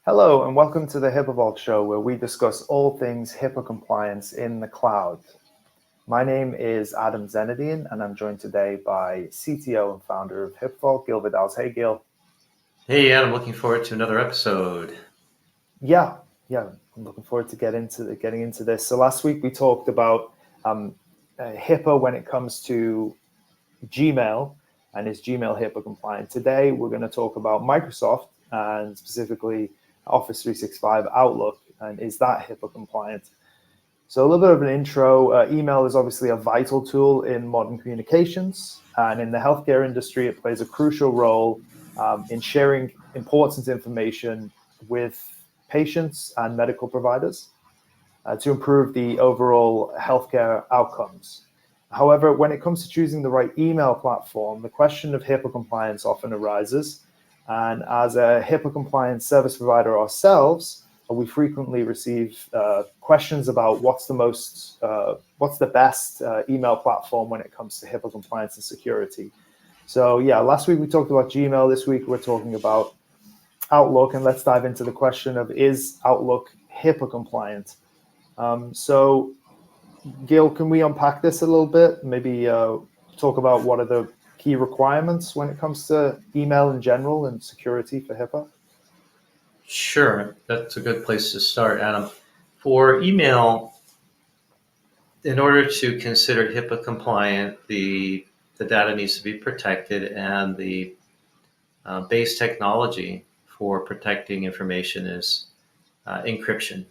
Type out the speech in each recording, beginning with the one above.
Hello, and welcome to the HIPAA Vault show, where we discuss all things HIPAA compliance in the cloud. My name is Adam Zenedian, and I'm joined today by CTO and founder of HIPAA Vault, Gil Vidals. Hey, Gil. Hey, Adam, looking forward to another episode. Yeah, I'm looking forward to getting into this. So last week we talked about HIPAA when it comes to Gmail and is Gmail HIPAA compliant. Today we're going to talk about Microsoft and specifically Office 365 Outlook, and is that HIPAA compliant? So a little bit of an intro. Email is obviously a vital tool in modern communications, and in the healthcare industry it plays a crucial role in sharing important information with patients and medical providers to improve the overall healthcare outcomes. However, when it comes to choosing the right email platform, the question of HIPAA compliance often arises. And as a HIPAA compliant service provider ourselves, we frequently receive questions about what's the best email platform when it comes to HIPAA compliance and security. So yeah, last week we talked about Gmail. This week we're talking about Outlook, and let's dive into the question of, is Outlook HIPAA compliant? So Gil, can we unpack this a little bit? Maybe talk about what are the key requirements when it comes to email in general and security for HIPAA? Sure, that's a good place to start, Adam. For email, in order to consider HIPAA compliant, the data needs to be protected, and the base technology for protecting information is encryption.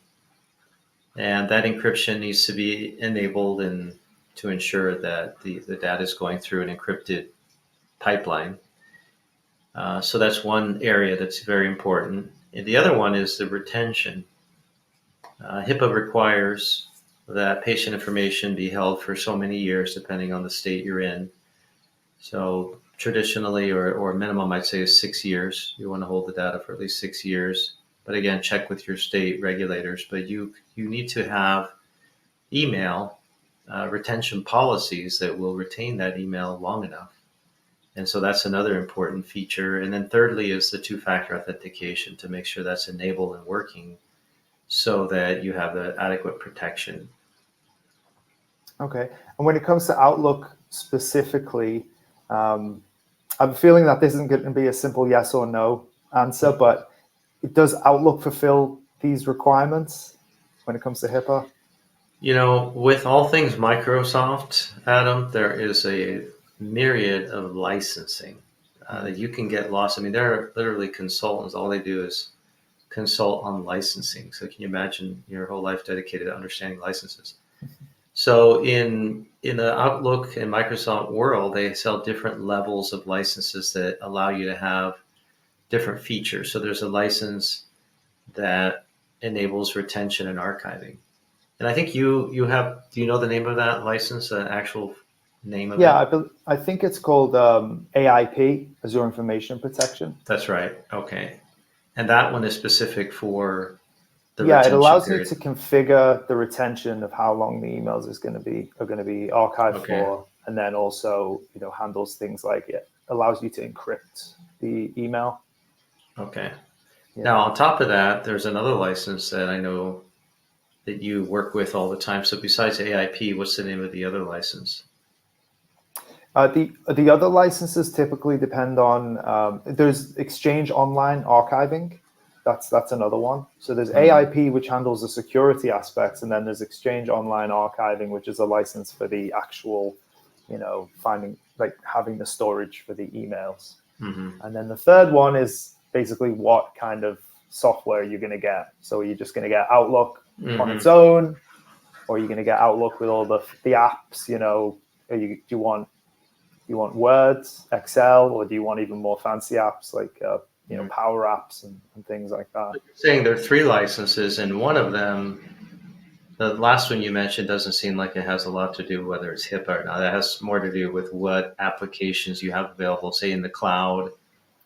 And that encryption needs to be enabled and to ensure that the data is going through an encrypted pipeline. So that's one area that's very important. And the other one is the retention. HIPAA requires that patient information be held for so many years, depending on the state you're in. So traditionally, or minimum, I'd say, is 6 years. You want to hold the data for at least 6 years. But again, check with your state regulators. But you need to have email retention policies that will retain that email long enough. And so that's another important feature. And then thirdly is the two-factor authentication to make sure that's enabled and working so that you have the adequate protection. Okay. And when it comes to Outlook specifically, I'm feeling that this isn't going to be a simple yes or no answer, but does Outlook fulfill these requirements when it comes to HIPAA? You know, with all things Microsoft, Adam, there is a myriad of licensing that you can get lost. I mean, there are literally consultants. All they do is consult on licensing. So can you imagine your whole life dedicated to understanding licenses? So in the Outlook and Microsoft world, they sell different levels of licenses that allow you to have different features. So there's a license that enables retention and archiving. And I think you have, do you know the name of that license, the actual name of it? Yeah, I think it's called AIP, Azure Information Protection. That's right. Okay. And that one is specific for the Yeah, it retention allows period. you to configure the retention of how long the emails are going to be archived for, and then also, handles things like it allows you to encrypt the email. Okay. Yeah. Now, on top of that, there's another license that I know that you work with all the time. So besides AIP, what's the name of the other license? The other licenses typically depend on, there's Exchange Online Archiving. That's another one. So there's AIP, which handles the security aspects, and then there's Exchange Online Archiving, which is a license for the actual, having the storage for the emails. Mm-hmm. And then the third one is basically what kind of software you're going to get. So are you just going to get Outlook on its own, or are you going to get Outlook with all the apps? Do you want Word, Excel, or do you want even more fancy apps like Power Apps and things like that? You're saying there are 3 licenses, and one of them, the last one you mentioned, doesn't seem like it has a lot to do whether it's HIPAA or not. It has more to do with what applications you have available, say in the cloud,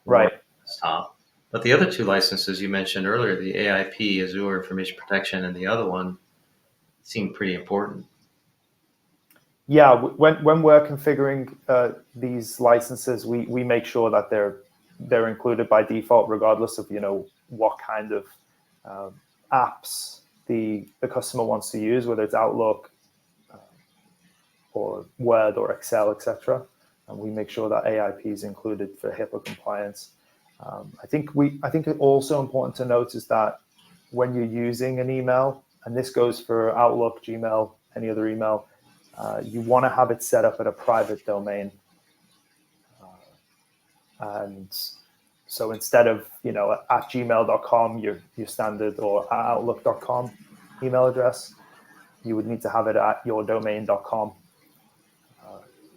right? Desktop. But the other 2 licenses you mentioned earlier, the AIP, Azure Information Protection, and the other one, seem pretty important. Yeah, when we're configuring these licenses, we make sure that they're included by default, regardless of what kind of apps the customer wants to use, whether it's Outlook or Word or Excel, etc. And we make sure that AIP is included for HIPAA compliance. I think it's also important to note is that when you're using an email, and this goes for Outlook, Gmail, any other email, you want to have it set up at a private domain. And so instead of, at gmail.com, your standard, or at outlook.com email address, you would need to have it at yourdomain.com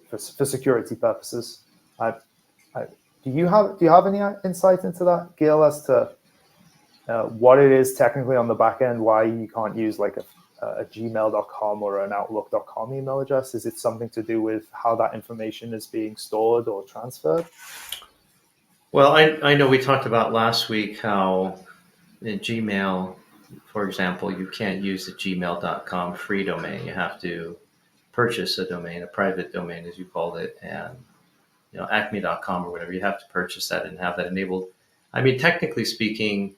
for security purposes. Do you have any insight into that, Gil, as to what it is technically on the back end, why you can't use like a gmail.com or an outlook.com email address? Is it something to do with how that information is being stored or transferred? Well, I know we talked about last week how in Gmail, for example, you can't use the gmail.com free domain. You have to purchase a domain, a private domain, as you called it, and acme.com or whatever. You have to purchase that and have that enabled. I mean, technically speaking,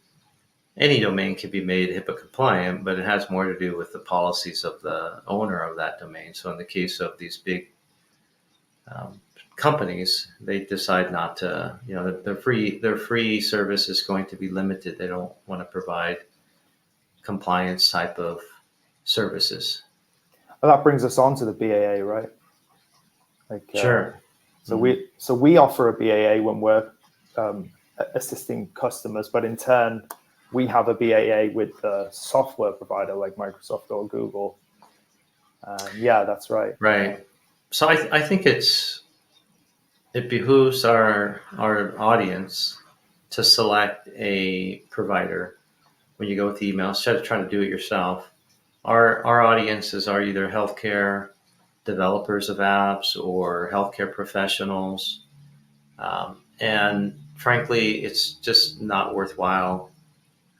any domain can be made HIPAA compliant, but it has more to do with the policies of the owner of that domain. So in the case of these big companies, they decide not to, their free service is going to be limited. They don't want to provide compliance type of services. Well, that brings us on to the BAA, right? Sure. So we offer a BAA when we're assisting customers, but in turn, we have a BAA with a software provider like Microsoft or Google. Yeah, that's right. Right. So I think it behooves our audience to select a provider when you go with email instead of trying to do it yourself. Our audiences are either healthcare developers of apps or healthcare professionals. And frankly, it's just not worthwhile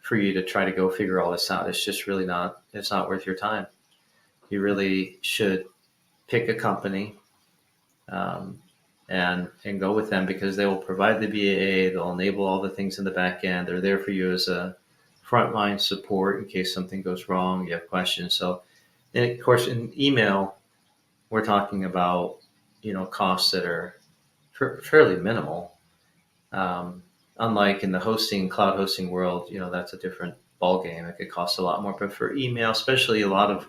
for you to try to go figure all this out. It's just really it's not worth your time. You really should pick a company and go with them because they will provide the BAA. They'll enable all the things in the back end. They're there for you as a frontline support in case something goes wrong, you have questions. So, and of course, in email, we're talking about, costs that are fairly minimal. Unlike in the cloud hosting world, that's a different ballgame. It could cost a lot more. But for email, especially a lot of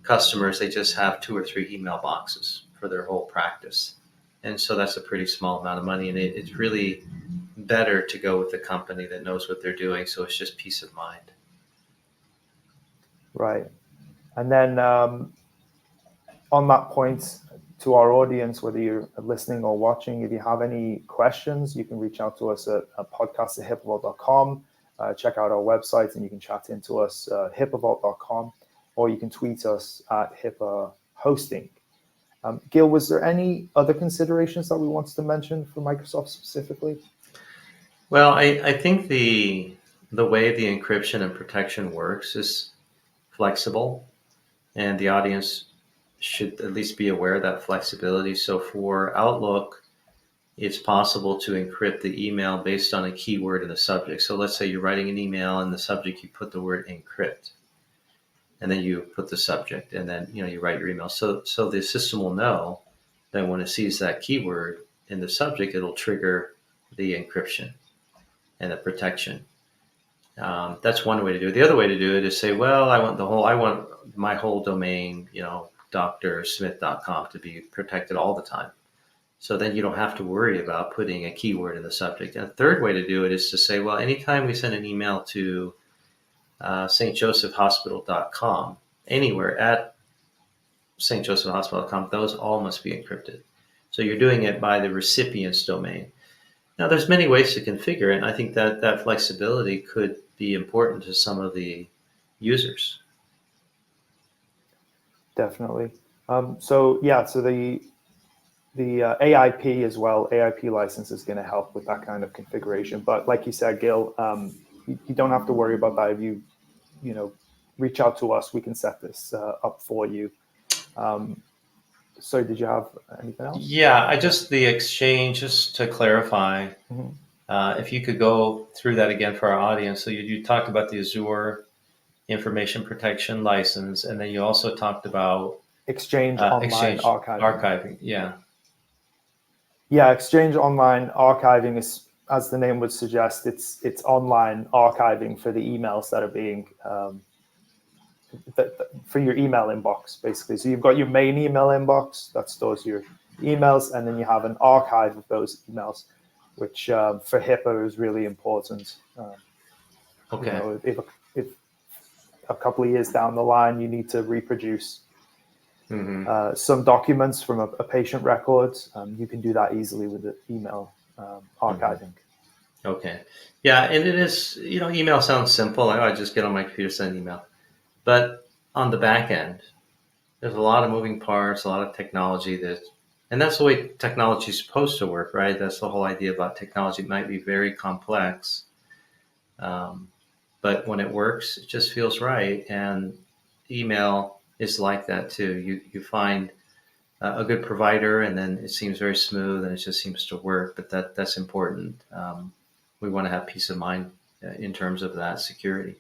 customers, they just have 2 or 3 email boxes for their whole practice. And so that's a pretty small amount of money. And it's really better to go with a company that knows what they're doing. So it's just peace of mind. Right. And then on that point, to our audience, whether you're listening or watching, if you have any questions, you can reach out to us at podcast@hipavault.com. Check out our website and you can chat into us, hipavault.com, or you can tweet us at HIPAA Hosting. Gil, was there any other considerations that we wanted to mention for Microsoft specifically? Well, I think the way the encryption and protection works is flexible, and the audience should at least be aware of that flexibility. So for Outlook, it's possible to encrypt the email based on a keyword in the subject. So let's say you're writing an email, in the subject you put the word encrypt, and then you put the subject, and then you write your email. So the system will know that when it sees that keyword in the subject, it'll trigger the encryption and the protection. That's one way to do it. The other way to do it is say, well, I want my whole domain, drsmith.com to be protected all the time. So then you don't have to worry about putting a keyword in the subject. And a third way to do it is to say, well, anytime we send an email to stjosephhospital.com, anywhere at stjosephhospital.com, those all must be encrypted. So you're doing it by the recipient's domain. Now, there's many ways to configure it, and I think that flexibility could be important to some of the users. Definitely. So the AIP as well, AIP license is going to help with that kind of configuration. But like you said, Gil, you don't have to worry about that. If you reach out to us, we can set this up for you. So did you have anything else? Yeah, the exchange, just to clarify, If you could go through that again for our audience. So you talked about the Azure information protection license, and then you also talked about Exchange Online Archiving. archiving. Yeah. Yeah, Exchange Online Archiving is, as the name would suggest, it's online archiving for the emails that are being for your email inbox, basically. So you've got your main email inbox that stores your emails, and then you have an archive of those emails, which for HIPAA is really important. Okay. You know, if a couple of years down the line you need to reproduce some documents from a patient record, you can do that easily with the email archiving. Okay. Yeah, and it is, email sounds simple. I just get on my computer, send an email. But on the back end, there's a lot of moving parts, a lot of technology and that's the way technology is supposed to work, right? That's the whole idea about technology. It might be very complex, but when it works, it just feels right. And email is like that too. You find a good provider, and then it seems very smooth, and it just seems to work. But that's important. We want to have peace of mind in terms of that security.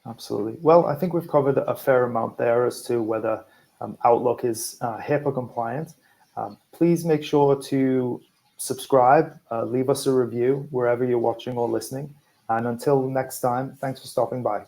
Absolutely. Well, I think we've covered a fair amount there as to whether Outlook is HIPAA compliant. Please make sure to subscribe, leave us a review wherever you're watching or listening. And until next time, thanks for stopping by.